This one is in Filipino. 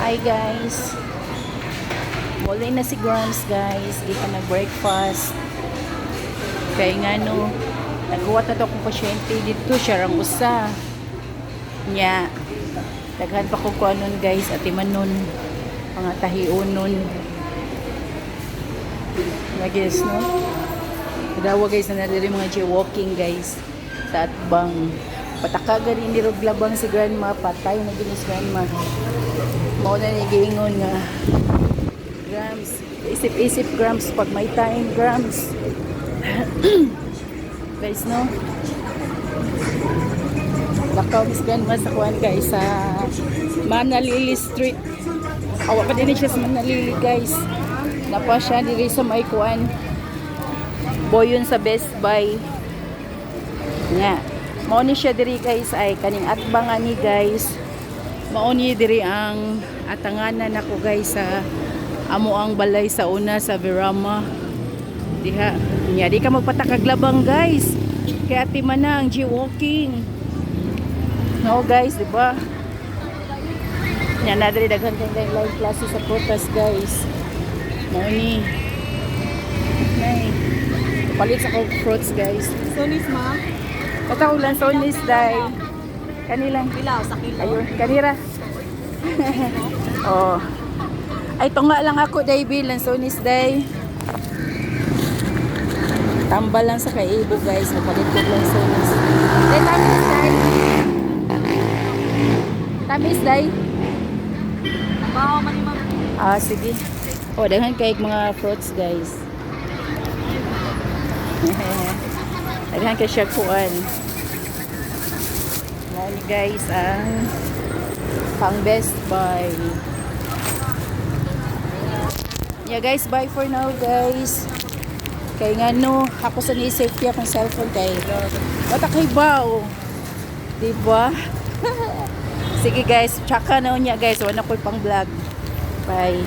Hi guys. Muli na si Grams guys. Di pa nag-breakfast. Kaya nga no, nagkuwat na to akong pasyente dito. Siya rang usa. Nya. Daghan pa ko kuanon guys. At imanon. Mga tahiunon. Guys no. Kadawa guys na nadiri mga jaywalking guys. Sa atbang. Pataka rin ni Roglabang si grandma. Patay na din si grandma. Mao na ni giingon nga Grams, isip-isip Grams pag may time Grams. Guys no, lakaw mis grandma sa kuan guys sa Manalili Street. Awa pa din siya sa Manalili guys. Napa siya diri sa may kuan boyon sa Best Buy nga. Mao ni siya diri guys ay kaning atbangan ni guys. Mauni diri ang atanganan ako guys sa amo ang balay sa una sa Verama. Diha, nya di ka magpatakaglabang guys. Kaya ati man na ang G-walking. No guys, di ba? Nya na diri daghan kay live klase sa protest guys. Mauni. Nay. Palit sa fruits guys. Sonis ma? Pataw lang sonis day. Kanilang Pilaw sa kilo. ayun, kanira. Oh. Ay tunga lang ako day bill, sonis day. Tambal lang sa kaibo guys, napalit ko lang sonis. Day tamis day. Tamis day. Bawa man ni ma'am. Ah, sige. Oh, daghan kay mga fruits guys. Daghan kay siya kuan. Yan guys ang pang Best Buy. Yeah guys, bye for now guys. Kaya nga no, ako sa ni-safety akong cellphone kay matakay ba o? Diba? Sige guys, tsaka na unya guys, wala ko pang vlog. Bye.